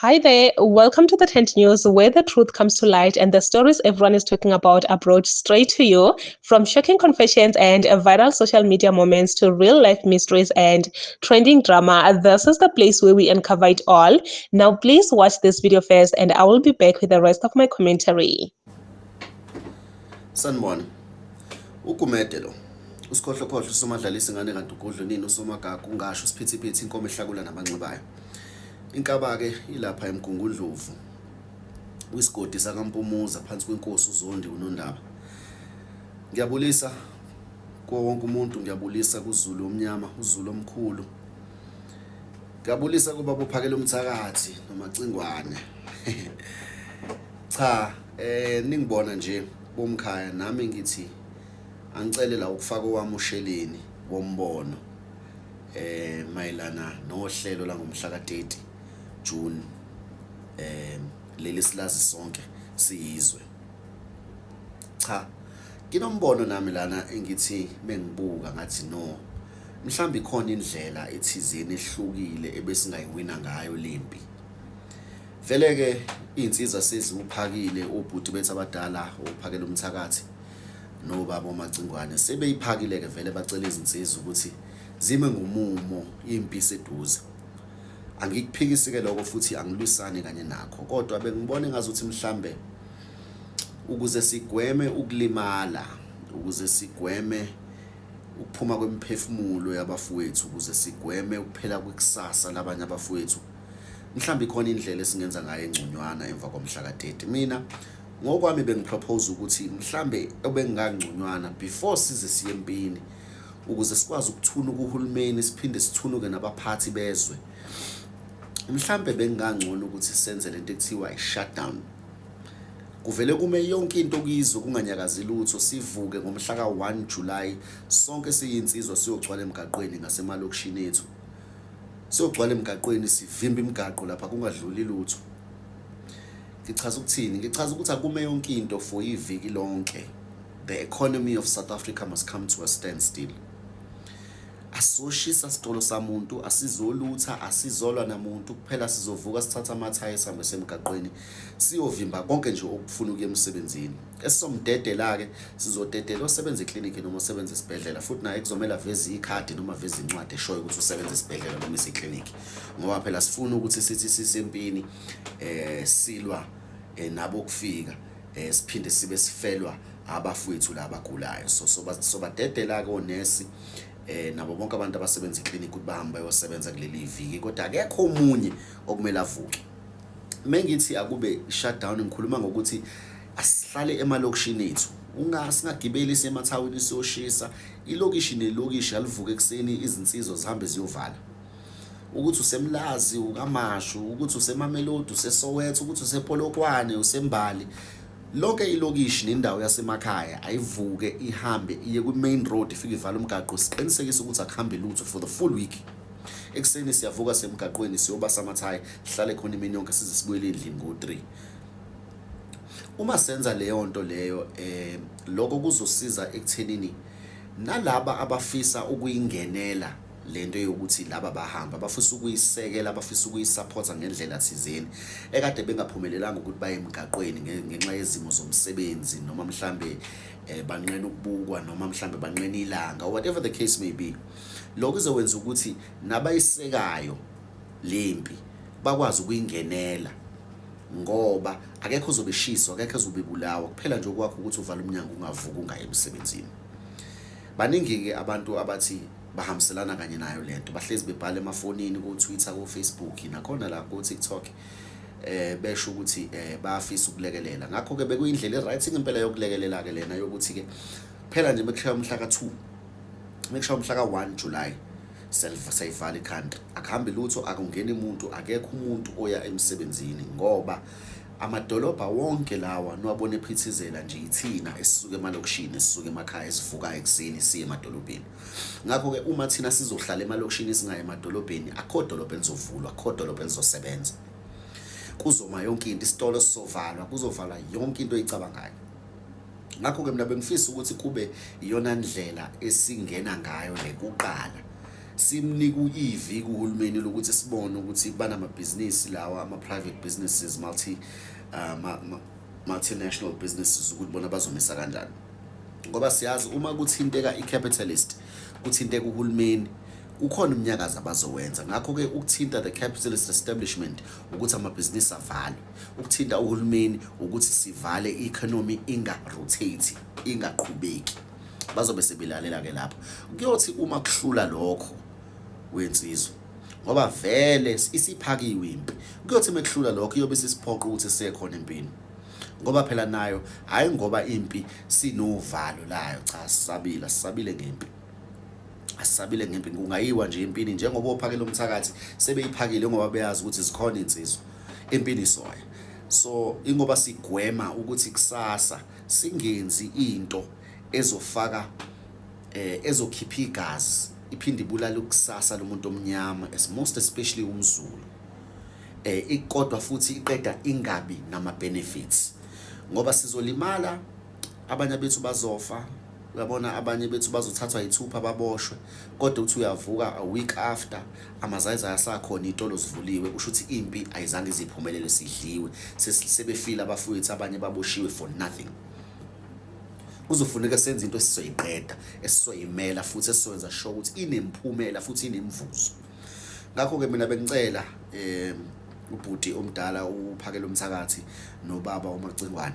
Hi there, welcome to the Tent News, where the truth comes to light and the stories everyone is talking about are brought straight to you. From shocking confessions and viral social media moments to real life mysteries and trending drama, this is the place where we uncover it all. Now, please watch this video first, and I will be back with the rest of my commentary. Sanibona. Ugumede lo. Usikhohlokhohlo somadlalisa ingane kanti ugudlo nini usomagagu ungasho siphithiphithi inkomo ehlakula nabanxibayo. Inkaba ke ilapha eMgungundlovu. Kwisigodi sakaMpumuza phansi kwenkosi uZondi uNondaba. Ngiyabulisa wonke umuntu, ngiyabulisa kuZulu omnyama, uZulu omkhulu. Ngiyabulisa kuba bophakela umthakathi nomacingwane. Cha, ningibona nje bomkhaya nami ngithi angicele la ukufaka wami usheleni wombono mayelana nohlelo la ngomhla ka-30 June leli silazi sonke siyizwe. Cha, kinombono nami lana engithi mengibuka ngathi no, mhlambi khona indlela ethizeni ehlukile ebesingayiwina ngayo lempi. Vele ke insizwa seziuphakile obhuti bethu abadala ophakela umthakathi nobaba omacingwane sebeyiphakile ke vele bacela izinsizwa ukuthi zime ngumumo impi seduze. Angikuphikisi ke lokho futhi angilwisani kanye nakho, kodwa bengibona ngazuthi mhlambe ukuze sigweme ukulimala, ukuze sigweme ukuphuma kwemphefumulo yabafowethu, ukuze sigweme ukuphela kwekusasa labanye abafowethu, mhlambi khona indlela esingenza ngayo engconywana emva komhla ka-30. Mina ngokwami bengipropose ukuthi mhlambe obengangconywana before size siye empini, ukuze sikwazi ukuthunuka uhulumeni siphinde sithunuke nabaphathi bezwe. Mhlambe bengangcono ukuthi senze lento ekuthiwa i-shutdown. Kuvele kume yonke into kuyizwe kunganyakazi lutho, sivuke ngomhla ka-1 July sonke siyinsizwa siyogcwala emgaqweni ngasemalokishini ethu. Siyogcwala emgaqweni sivimba imigaqo lapha kungadluli lutho. Ngichaza ukuthini? Ngichaza ukuthi akume yonke into for iviki lonke. The economy of South Africa must come to a standstill. Asoshisa sitolo samuntu, asizolutha, asizolwa namuntu, kuphela sizovuka sithatha amathaya sihambe semgaqweni siyovimba konke nje okufuna ukuya emsebenzini. Esomdedela ke sizodedela osebenza eclinic noma osebenza esibhedlela, futhi naye kuzomela veze ikhadi noma veze incwadi eshoyo ukuthi usebenza esibhedlela noma eseclinic. Ngoba phela sifuna ukuthi sithi sisempini silwa nabo kufika siphinde sibe sifelwa abafowethu labagulayo. So badedela ke onesi nabo bonke abantu abasebenza eclinic ukuthi bahambe bayosebenza kuleli viki, kodwa akekho omunye okumele avuke. Mengithi akube shutdown ngikhuluma ngokuthi asihlale emalokishini ethu, singagibeli semathawini siyoshisa. Ilokishi nelokishi alivuke ekseni izinsizwa zihambe ziyovala. Ukuthi usemlazi, ukaMashu, ukuthi usemamelodi, useSoweto, ukuthi usePolokwane, usembali, lonke ilokishi nendawo yasemakhaya ayivuke ihambe iye ku-main road ifike ivala umgaqo, siqinisekise ukuthi akuhambe lutho for the full week. Ekseni siyavuka semgaqweni siyobasa amathaya, sihlale khona imini yonke size sibuyele endlini ngo-3. Uma senza leyo nto leyo lokho kuzosiza ekuthenini nalaba abafisa ukuyingenela lento yokuthi laba bahamba abafisa ukuyisekela, abafisa ukuyisupporta ngendlela thizeni ekade bengaphumelelanga ukuthi baye emgaqweni ngenxa yezimo zomsebenzi noma mhlambe banqena ukubukwa noma mhlambe banqena ilanga, whatever the case may be. Lokho kuzokwenza ukuthi nabayisekayo lempi bakwazi ukuyingenela, ngoba akekho uzobeshiswa, akekho uzobebulawa, kuphela nje okwakho ukuthi uvala umnyango ungavuka ungaye emsebenzini. Baningi ke abantu abathi bahambiselana kanye nayo lento, bahlezi bebhala emafonini ku-Twitter, ku-Facebook nakhona la ku-TikTok besho ukuthi bayafisa ukulekelela. Ngakho ke bekuyindlela e-right ngempela yokulekelela ke lena yokuthi ke phela nje mekushaya umhla ka-2, mekushaya umhla ka-1 July sayivala ikhanda, akuhambe lutho, akungeni umuntu, akekho umuntu oya emsebenzini, ngoba amadolobha wonke lawa niwabone ephithizela nje ithina esisuke emalokishini, esisuke emakhaya, esivuka ekseni siye emadolobheni. Ngakho ke uma thina sizohlala emalokishini singaye emadolobheni, akho dolobha elizovulwa, akho dolobha elizosebenza. Kuzoma yonke into, isitolo sizovalwa, kuzovalwa yonke into oyicabangayo. Ngakho ke mina bengifisa ukuthi kube iyona ndlela esingena ngayo le kuqala simnika iviki kuhulumeni lokuthi sibone ukuthi banamabhizinisi lawa ama-private businesses multinational businesses ukuthi bona bazomisa kanjani, ngoba siyazi uma kuthinteka i-capitalist kuthinteka uhulumeni ukhona umnyakazo abazowenza. Ngakho-ke ukuthinta the capitalist establishment ukuthi amabhizinisi avalwe, ukuthinta uhulumeni ukuthi sivale i-economy inga-rotate, ingaqhubeki, bazobe sebilalela-ke lapho. Kuyothi uma kuhlula lokho wensizwa, ngoba vele isiphakiwe impi, kuyothi uma kuhlula lokho iyobe sisiphoqa ukuthi sisekhona empini, ngoba phela nayo hhayi ngoba impi sinovalo layo, cha, sisabile ngempi. Asisabile ngempi, kungayiwa nje empini njengoba ophakela umthakathi sebeyiphakile ngoba beyazi ukuthi zikhona insizwa empini isoya. So ingoba sigwema ukuthi kusasa singenzi into ezofaka ezokhipha igazi iphinde ibulala ukusasa lomuntu omnyama, most especially umZulu, kodwa futhi iqeda ingabi nama-benefits, ngoba sizolimala, abanye bethu bazofa, uyabona, abanye bethu bazothathwa yithupha baboshwe, kodwa uthi uyavuka a week after amazayiza asakhona, iy'tolo zivuliwe, kusho ukuthi impi ayizange ziphumelele, sidliwe, sebefile abafowethu, abanye baboshiwe for nothing. Kuzofuneka senze into esizoyiqeda, esizoyimela futhi esizoyenza sure ukuthi inemphumela futhi inemvuzo. Ngakho-ke mina bengicela ubhuti omdala uphakela umthakathi nobaba uMacingwane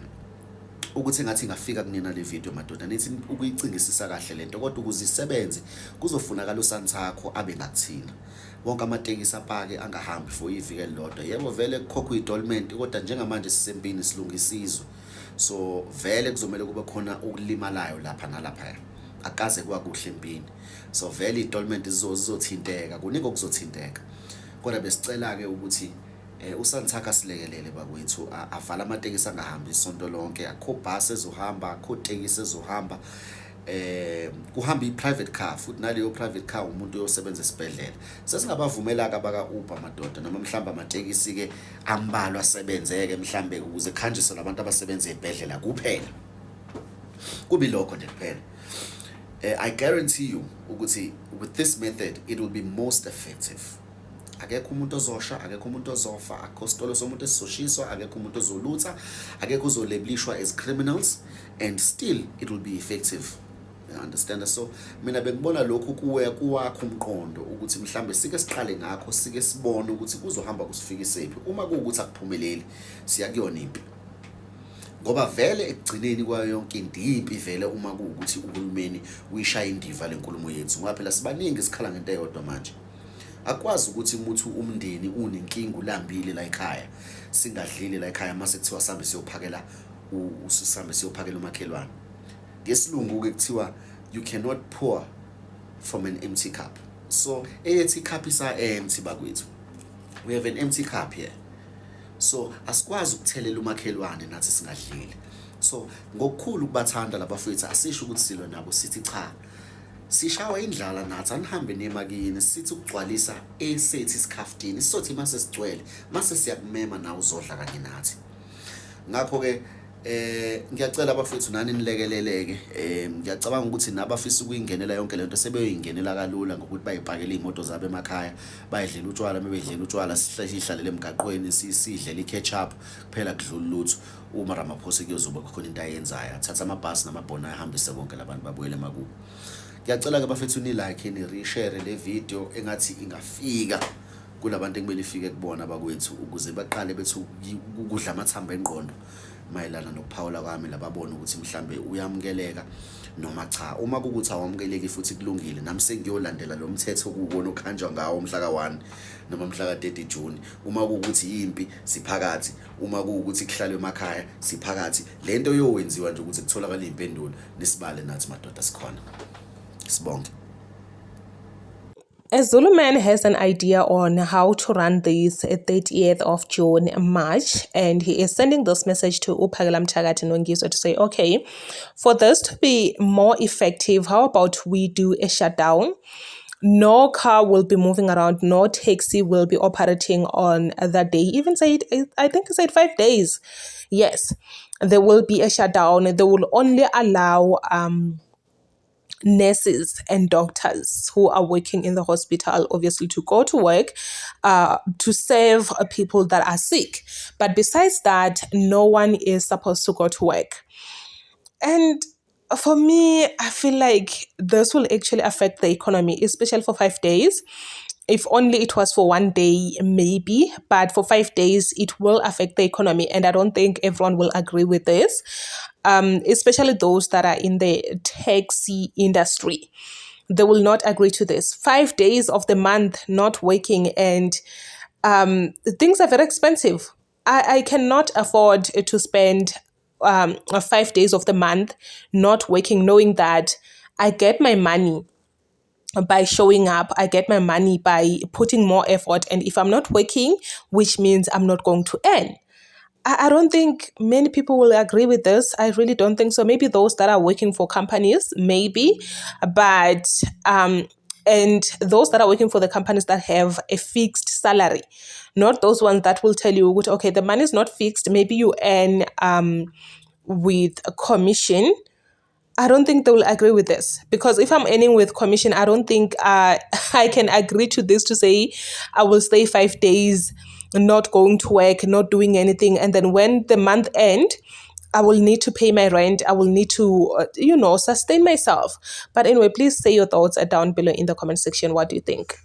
ukuthi engathi ingafika kunina le video madoda, nithi ukuyicingisisa kahle lento, kodwa ukuze isebenze kuzofunakala uSanthakho abe ngakuthina. Wonke amatekisi apake angahambi for iviki elilodwa. Yebo vele kukhokhwa idolment, kodwa njengamanje sisempini silungisa izwe, so vele kuzomele kube khona ukulimalayo lapha nalaphaya, akaze kwakuhle empini. So vele idolment zizothinteka, kuningi okuzothinteka, kodwa besicela-ke ukuthi uSanthakho asilekelele bakwethu, avala amatekisi angahambi isonto lonke, akho bhasi ezohamba, akho tekisi ezohamba, kuhamba i-private car, futhi naleyo private car umuntu uyosebenza esibhedlela. Sesingabavumela-ke abaka-Uber madoda, noma mhlawumbe amatekisi-ke ambalwa asebenzeke mhlawumbe ukuze khanjiswe labantu abasebenza ey'bhedlela kuphela, kubi lokho nje kuphela. I guarantee you ukuthi with this method it will be most effective. Akekho umuntu ozosha, akekho umuntu ozofa, akho sitolo somuntu esizoshiswa, akekho umuntu ozolutha, akekho uzolabelishwa as criminals, and still it will be effective. You understand? So mina bengibona lokhu kuwakho umqondo ukuthi mhlambe sike siqale ngakho, sike sibone ukuthi kuzohamba kusifikisephi. Uma kuwukuthi akuphumeleli siya kuyona impi, ngoba vele ekugcineni kwayo yonke into impi vele uma kuwukuthi uhulumeni uyishaya indiva lenkulumo yethu, ngoba phela sibaningi sikhala ngento eyodwa manje. Akwazi ukuthi umuntu umndeni unenkinga ulambile la ekhaya, singadlile la ekhaya mase kuthiwa sambe siyophakela usisambe siyophakela umakhelwane. Ngesilungu-ke kuthiwa you cannot pour from an empty cup. So eyethi cup isa-empty bakwethu, we have an empty cup here, so asikwazi ukuthelela umakhelwane nathi singadlile. So ngokukhulu ukubathanda labafowethu asisho ukuthi silwe nabo, sithi cha, sishawa indlala nathi, anihambe nemakini, sithi ukugcwalisa esethi isikhaftini, sizothi mase sigcwele mase siyakumema nawe uzodla kanye nathi. Ngakho-ke ngiyacela abafowethu nani nilekeleleke. Ngiyacabanga ukuthi nabafisa ukuyingenela yonke lento sebeyoyingenela kalula ngokuthi bayipakele iy'moto zabo emakhaya, bayidlela utshwala, mebedlela utshwala sihlalele emgaqweni sidlele i-ketchup kuphela, kudlula lutho. Uma Ramaphosa kuyozoba khona into ayenzayo, athatha amabhasi namabhona ahambise bonke labantu babuyele emakubo. Ngiyacela-ke bafethu ni-like ni-reshare le video engathi ingafika kulabantu ekumele ifike kubona bakwethu, ukuze baqale bethu ukudla amathamba engqondo mayelana nokuphawula kwami, lababona ukuthi mhlambe uyamukeleka noma cha. Uma kukuthi awamukeleki futhi kulungile, nami sengiyolandela lo mthetho kuwona okhanjwa ngawo mhla ka-1 noma mhla ka-30 June. Uma kuwukuthi impi siphakathi, uma kuwukuthi kuhlalwe emakhaya siphakathi, lento yowenziwa nje ukuthi kutholakala iy'mpendulo, nisibale nathi madoda sikhona. Sibonke. A Zulu man has an idea on how to run this 30th of June march, and he is sending this message to Uphakela Mthakathi Nongiswa to say, okay, for this to be more effective, how about we do a shutdown? No car will be moving around, no taxi will be operating on that day. Even said, I think he said 5 days. Yes, there will be a shutdown. They will only allow nurses and doctors who are working in the hospital, obviously, to go to work to serve people that are sick. But besides that, no one is supposed to go to work. And for me, I feel like this will actually affect the economy, especially for 5 days. If only it was for one day, maybe, but for 5 days, it will affect the economy. And I don't think everyone will agree with this, especially those that are in the taxi industry. They will not agree to this. 5 days of the month not working, and things are very expensive. I cannot afford to spend 5 days of the month not working, knowing that I get my money by showing up, I get my money by putting more effort. And if I'm not working, which means I'm not going to earn. I don't think many people will agree with this. I really don't think so. Maybe those that are working for companies, maybe, but and those that are working for the companies that have a fixed salary, not those ones that will tell you, okay, the money is not fixed. Maybe you earn with a commission. I don't think they will agree with this, because if I'm earning with commission, I don't think I can agree to this, to say I will stay 5 days not going to work, not doing anything. And then when the month end, I will need to pay my rent. I will need to, sustain myself. But anyway, please say your thoughts down below in the comment section. What do you think?